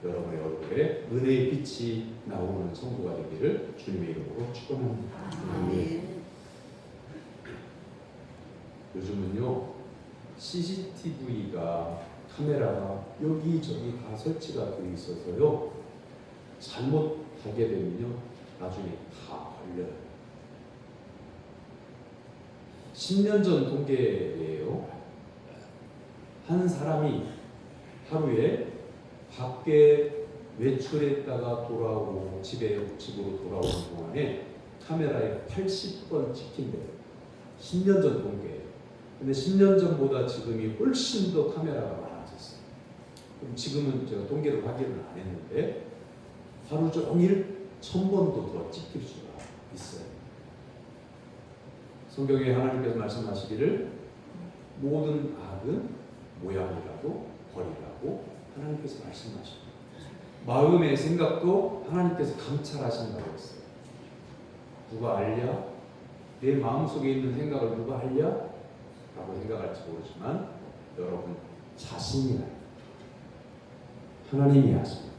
여러분의 얼굴에 은혜의 빛이 나오는 성도가 되기를 주님의 이름으로 축원합니다. 요즘은요 CCTV가 카메라가 여기저기 다 설치가 되어 있어서요 잘못하게 되면요 나중에 다 걸려요. 10년 전 통계예요. 한 사람이 하루에 밖에 외출했다가 돌아오고 집으로 돌아오는 동안에 카메라에 80번 찍힌대요. 10년 전 통계예요. 근데 10년 전보다 지금이 훨씬 더 카메라가 많아졌어요. 그럼 지금은 제가 통계를 확인을 안 했는데 하루 종일 1000번도 더 찍힐 수가 있어요. 성경에 하나님께서 말씀하시기를 모든 악은 모양이라고 버리라고 하나님께서 말씀하십니다. 마음의 생각도 하나님께서 감찰하신다고 했어요. 누가 알랴? 내 마음속에 있는 생각을 누가 알랴? 라고 생각할지 모르지만 여러분 자신이 알아요. 하나님이 아십니다.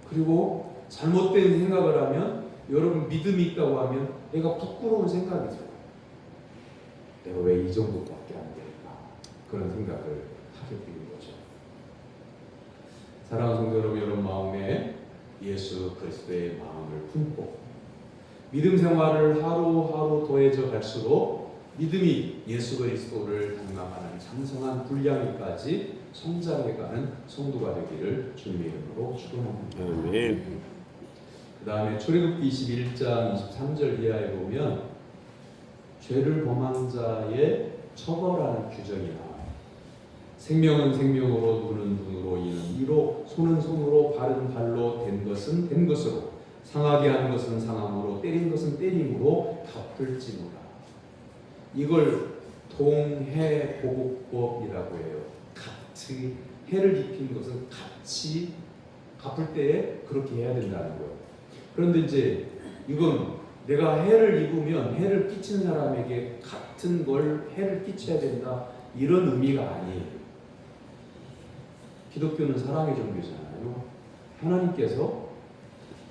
그리고 잘못된 생각을 하면 여러분 믿음이 있다고 하면 내가 부끄러운 생각이 들어요. 내가 왜 이 정도밖에 안 될까? 그런 생각을 하게 되는 거죠. 사랑하는 성도 여러분 마음에 예수 그리스도의 마음을 품고 믿음 생활을 하루하루 더해져 갈수록 믿음이 예수 그리스도를 닮아가는 장성한 분량에까지 성장해가는 성도가 되기를 주님의 이름으로 축원합니다. 아멘. 그 다음에 출애굽기 21장 23절 이하에 보면 죄를 범한 자의 처벌하는 규정이 나와요. 생명은 생명으로, 눈은 눈으로, 이는 이로, 손은 손으로, 발은 발로, 된 것은 된 것으로, 상하게 한 것은 상함으로, 때린 것은 때림으로 갚을지니라. 이걸 동해보복법이라고 해요. 같이 해를 입힌 것은 같이 갚을 때에 그렇게 해야 된다는 거예요. 그런데 이제 이건 내가 해를 입으면 해를 끼치는 사람에게 같은 걸 해를 끼쳐야 된다 이런 의미가 아니에요. 기독교는 사랑의 종교잖아요. 하나님께서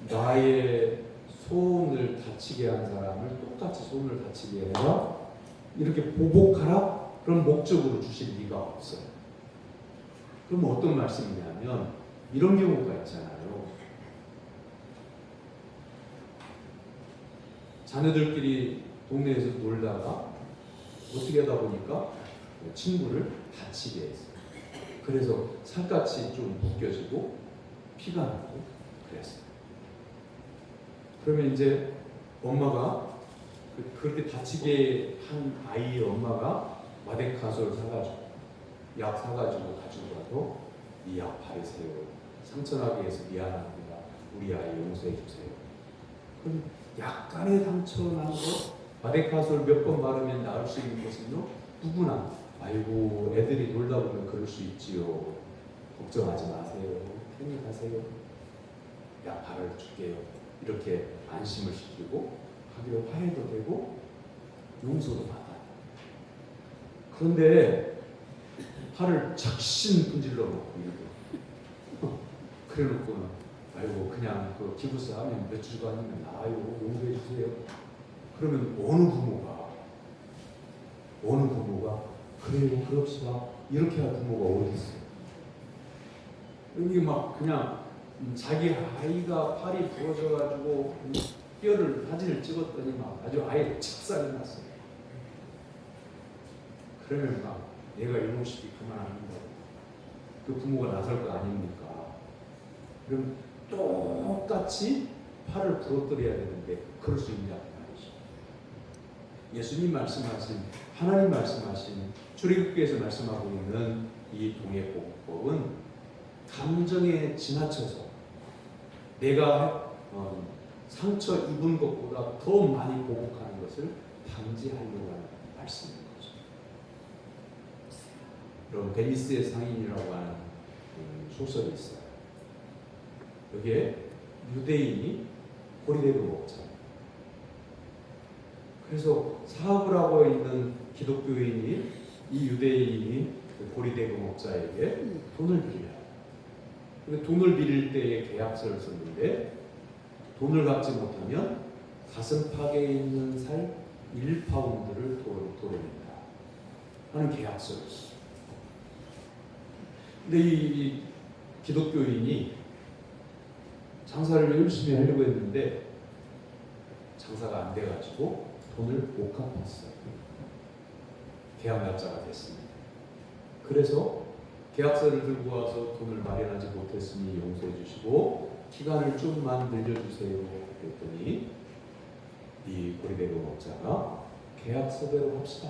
나의 손을 다치게 한 사람을 똑같이 손을 다치게 해라 이렇게 보복하라 그런 목적으로 주실 리가 없어요. 그럼 어떤 말씀이냐면 이런 경우가 있잖아요. 자녀들끼리 동네에서 놀다가 어떻게 하다 보니까 친구를 다치게 했어요. 그래서 살갗이 좀 벗겨지고 피가 나고 그랬어요. 그러면 이제 엄마가 그렇게 다치게 한 아이의 엄마가 마데카솔 사가지고 약 사가지고 가지고 가서 이 약 바르세요. 상처나게 해서 미안합니다. 우리 아이 용서해 주세요. 그럼 약간의 상처 난 거 마데카솔 몇 번 바르면 나을 수 있는 것은요. 누구나 아이고 애들이 놀다 보면 그럴 수 있지요. 걱정하지 마세요. 편히 가세요. 야, 발을 줄게요. 이렇게 안심을 시키고 가기로 화해도 되고 용서도 받아요. 그런데 팔을 작신 분질러 놓고 이러고 그래 놓고는 아이고 그냥 그 기부사 하면 몇 주간이면 나와요. 용서해 주세요. 그러면 어느 부모가 그래요 그럽시다 이렇게 할 부모가 어디 있어요? 여기 막 그냥 자기 아이가 팔이 부러져 가지고 뼈를 사진을 찍었더니 막 아주 아예 착살이 났어요. 그러면 막 내가 이놈 시키 그만하는다. 그 부모가 나설 거 아닙니까? 그럼 똑같이 팔을 부러뜨려야 되는데 그럴 수 있냐 말이죠. 예수님 말씀하신 하나님 말씀하신 출애굽기에서 말씀하고 있는 이 동해복법은 감정에 지나쳐서 내가 상처 입은 것보다 더 많이 보복하는 것을 방지하려고 하는 말씀인 거죠. 여러분 베니스의 상인이라고 하는 소설이 있어요. 여기에 유대인이 고리대교 목자. 그래서 사업을 하고 있는 기독교인이 이 유대인이 고리대교 목자에게 돈을 빌려요. 돈을 빌릴 때에 계약서를 썼는데 돈을 갚지 못하면 가슴팍에 있는 살 1파운드를 도려낸다 하는 계약서를 썼어요. 근데 이 기독교인이 장사를 열심히 하려고 했는데 장사가 안 돼가지고 돈을 못 갚았어요. 계약 날짜가 됐습니다. 그래서 계약서를 들고 와서 돈을 마련하지 못했으니 용서해 주시고 기간을 좀만 늘려주세요 그랬더니 이 고리대교 목자가 계약서대로 합시다.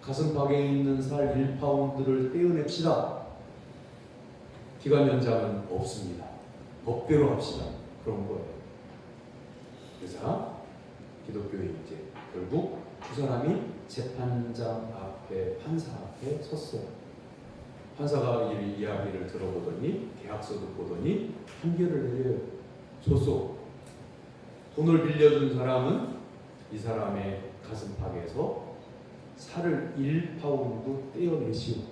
가슴팍에 있는 살 1파운드를 떼어냅시다. 기간 연장은 없습니다. 법대로 합시다. 그런 거예요. 그래서 기독교인 이제 결국 두 사람이 재판장 앞에 판사 앞에 섰어요. 판사가 이 이야기를 들어보더니 계약서도 보더니 판결을 내려요. 소소. 돈을 빌려준 사람은 이 사람의 가슴팍에서 살을 1파운드 떼어내시오.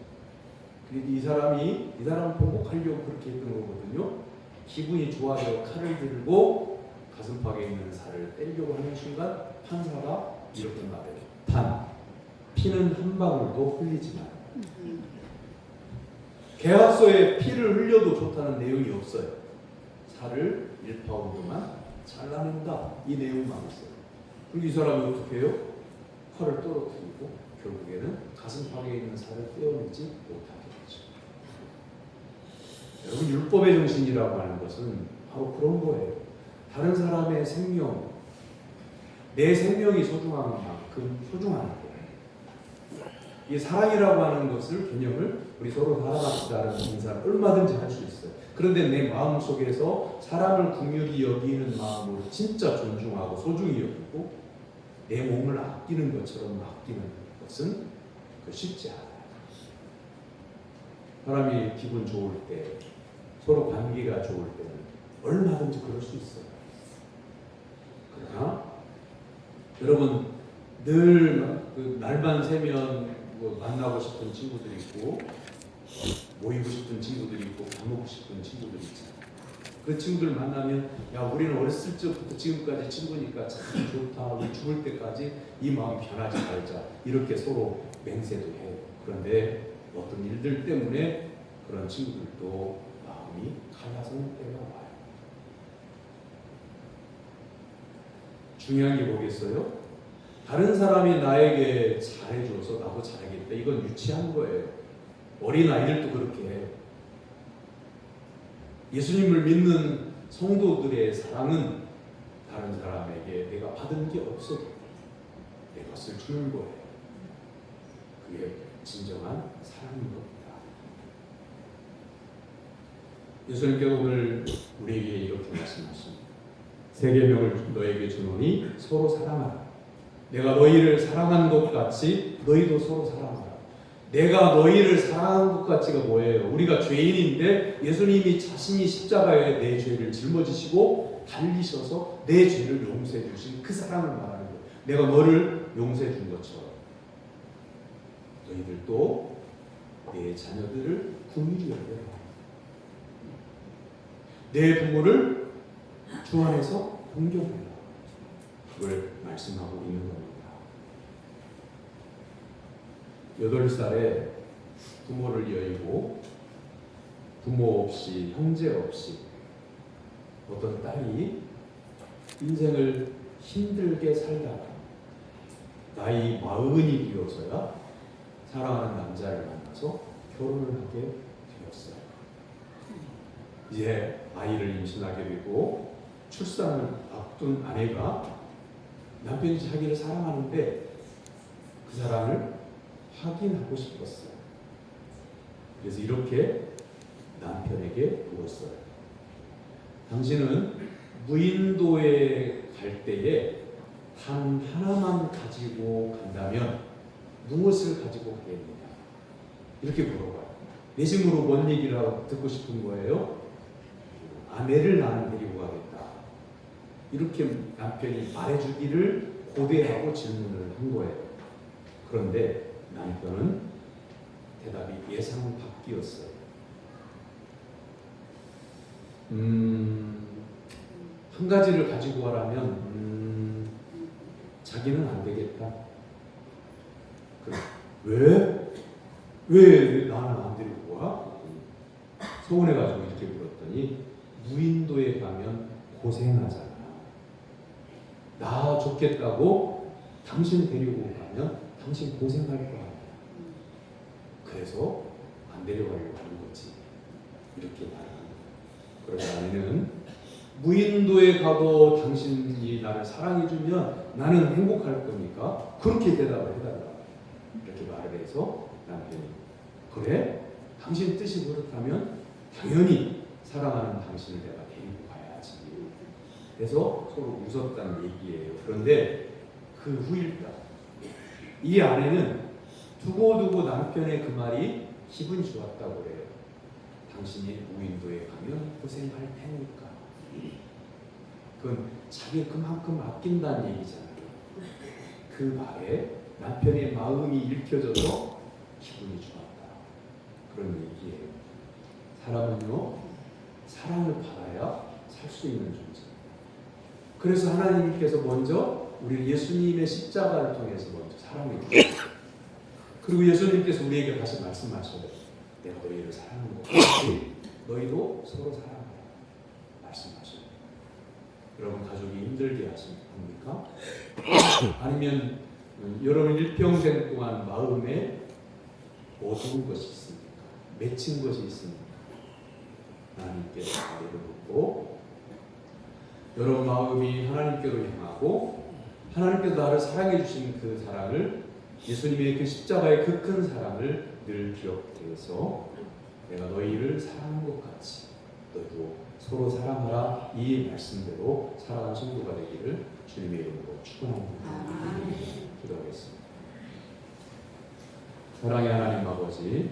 이 사람 보복하려고 그렇게 했던 거거든요. 기분이 좋아져 칼을 들고 가슴팍에 있는 살을 떼려고 하는 순간 판사가 이렇게 말해요. 단, 피는 한 방울도 흘리지 마라. 계약서에 피를 흘려도 좋다는 내용이 없어요. 살을 1파운드만 잘라낸다. 이 내용만 있어요. 그럼 이 사람이 어떻게 해요? 칼을 떨어뜨리고 결국에는 가슴팍에 있는 살을 떼어내지 못하게 되죠. 여러분 율법의 정신이라고 하는 것은 바로 그런 거예요. 다른 사람의 생명, 내 생명이 소중한 만큼 소중한 거예요. 이 사랑이라고 하는 것을 개념을 우리 서로 사랑합시다라는 인사를 얼마든지 할 수 있어요. 그런데 내 마음 속에서 사람을 긍휼히 여기는 마음으로 진짜 존중하고 소중히 여기고 내 몸을 아끼는 것처럼 아끼는 것은 쉽지 않아요. 사람이 기분 좋을 때, 서로 관계가 좋을 때는 얼마든지 그럴 수 있어요. 그러나 여러분 늘 그 날만 새면 뭐 만나고 싶은 친구들이 있고 모이고 싶은 친구들이 있고 밥 먹고 싶은 친구들이 있잖아요. 그 친구들 만나면 야 우리는 어렸을 적부터 지금까지 친구니까 참 좋다. 우리 죽을 때까지 이 마음 변하지 말자. 이렇게 서로 맹세도 해요. 그런데 어떤 일들 때문에 그런 친구들도 마음이 갈라서는 때가 와요. 중요한 게 뭐겠어요? 다른 사람이 나에게 잘해줘서 나도 잘하겠다. 이건 유치한 거예요. 어린 아이들도 그렇게 해요. 예수님을 믿는 성도들의 사랑은 다른 사람에게 내가 받은 게 없어도 내 것을 주는 거예요. 그게 진정한 사랑인 겁니다. 예수님께서 오늘 우리에게 이렇게 말씀하십니다. 세 계명을 너에게 주노니 서로 사랑하라. 내가 너희를 사랑한 것 같이 너희도 서로 사랑하라. 내가 너희를 사랑한 것 같지가 뭐예요? 우리가 죄인인데 예수님이 자신이 십자가에 내 죄를 짊어지시고 달리셔서 내 죄를 용서해 주신 그 사랑을 말하는 거예요. 내가 너를 용서해 준 것처럼 너희들도 내 자녀들을 긍휼히 여겨라. 내 부모를 주 안에서 공경해라. 그걸 말씀하고 있는 겁니다. 8살에 부모를 여의고 부모 없이 형제 없이 어떤 딸이 인생을 힘들게 살다가 나이 40이 되어서야 사랑하는 남자를 만나서 결혼을 하게 되었어요. 이제 아이를 임신하게 되고 출산을 앞둔 아내가 남편이 자기를 사랑하는데 그 사랑을 확인하고 싶었어요. 그래서 이렇게 남편에게 물었어요. 당신은 무인도에 갈 때에 단 하나만 가지고 간다면 무엇을 가지고 가겠느냐? 이렇게 물어봐요. 내심으로 뭔 얘기를 듣고 싶은 거예요? 아내를 나는 데리고 가겠다. 이렇게 남편이 말해주기를 고대하고 질문을 한 거예요. 그런데 남편은 대답이 예상 밖이었어요. 한 가지를 가지고 가라면 자기는 안 되겠다. 그래? 왜 나는 안 데리고 와? 서운해가지고 이렇게 물었더니 무인도에 가면 고생하잖아. 나 좋겠다고 당신 데리고 가면 당신 고생할 거야. 그래서 안 데려가려고 하는 거지. 이렇게 말하는 거야. 그래서 아내는 무인도에 가도 당신이 나를 사랑해주면 나는 행복할 겁니까? 그렇게 대답을 해달라. 이렇게 말을 해서 남편이 그래? 당신 뜻이 그렇다면 당연히 사랑하는 당신을 내가 데리고 가야지. 그래서 서로 웃었다는 얘기예요. 그런데 그 후일까 이 아내는 두고두고 남편의 그 말이 기분이 좋았다고 그래요. 당신이 무인도에 가면 고생할 테니까. 그건 자기가 그만큼 아낀다는 얘기잖아요. 그 말에 남편의 마음이 읽혀져서 기분이 좋았다. 그런 얘기예요. 사람은요, 사랑을 받아야 살 수 있는 존재. 그래서 하나님께서 먼저 우리 예수님의 십자가를 통해서 먼저 사랑해 주셨어요. 그리고 예수님께서 우리에게 다시 말씀하셔요. 내가 너희를 사랑하는 것 같이 너희도 서로 사랑하라. 말씀하셔요. 여러분 가족이 힘들게 하십니까? 아니면 여러분 일평생 동안 마음에 어두운 것이 있습니까? 맺힌 것이 있습니까? 하나님께서 내려놓고 여러분 마음이 하나님께로 향하고 하나님께서 나를 사랑해 주신 그 사랑을 예수님의 그 십자가의 그 큰 사랑을 늘 기억해서 내가 너희를 사랑한 것 같이 너희도 서로 사랑하라 이 말씀대로 살아가는 성도가 되기를 주님의 이름으로 축원합니다. 기도하겠습니다. 사랑의 하나님 아버지,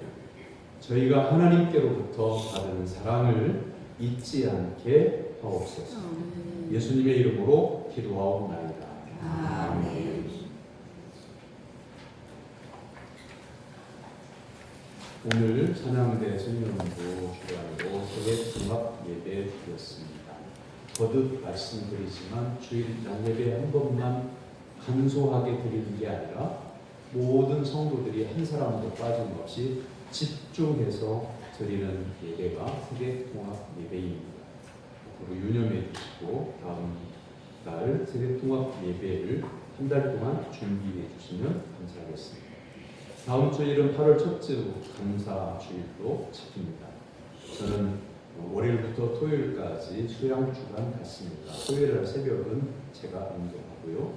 저희가 하나님께로부터 받은 사랑을 잊지 않게 하옵소서. 예수님의 이름으로 기도하옵나이다. 아멘. 오늘 찬양대 성령부 주간으로 세계 종합 예배 드렸습니다. 거듭 말씀드리지만 주일당 예배 한 번만 간소하게 드리는 게 아니라 모든 성도들이 한 사람도 빠짐없이 집중해서 드리는 예배가 세계 통합 예배입니다. 앞으로 유념해 주시고 다음 달 세계 통합 예배를 한 달 동안 준비해 주시면 감사하겠습니다. 다음 주일은 8월 첫째 주 감사 주일로 잡힙니다. 저는 월요일부터 토요일까지 수양 주간 같습니다. 토요일 날 새벽은 제가 인도하고요.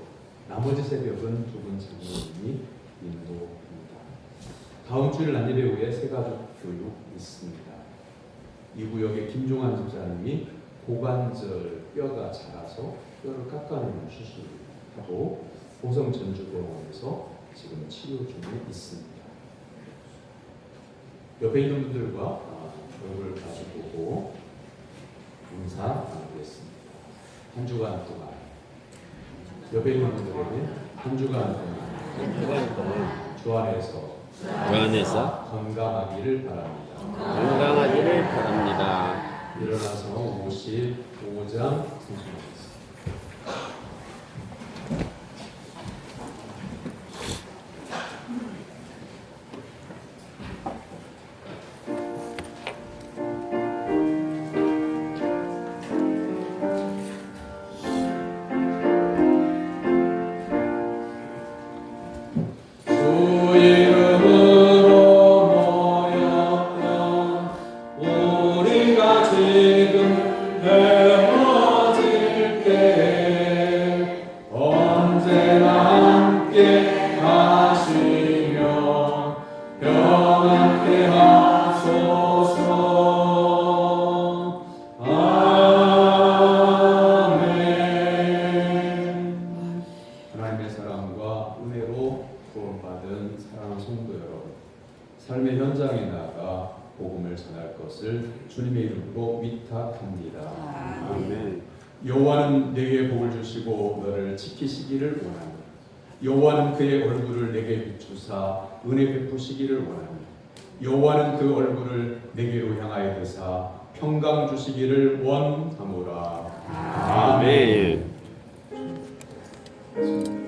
나머지 새벽은 두 분 장로님이 인도합니다. 다음 주일 난예배 후에 새가족 교육 있습니다. 이 구역에 김종환 집사님이 고관절 뼈가 자라서 뼈를 깎아내는 수술을 하고 보성 전주병원에서 지금 치료 중에 있습니다. 옆에 있는 분들과 얼굴 마주 보고 인사 나누겠습니다. 한 주간 동안 옆에 있는 분들에게 한 주간 동안 주 안에서 그 안에서 건강하기를 바랍니다. 건강하기를 바랍니다. 일어나서 55장 성수하겠습니다. 주 이름으로 모였던 우리가 지금 배워질 때 언제나 함께 하시며 평안케 하소서. 아멘. 하나님의 사랑과 은혜로 구원받은 사랑하는 성도 여러분, 삶의 현장에 나가 복음을 전할 것을 주님의 이름으로 위탁합니다. 아멘. 여호와는 내게 복을 주시고 너를 지키시기를 원하니 여호와는 그의 얼굴을 내게 비추사 은혜 베푸시기를 원하니 여호와는 그 얼굴을 내게로 향하여 드사 평강 주시기를 원하노라. 아멘. 아멘.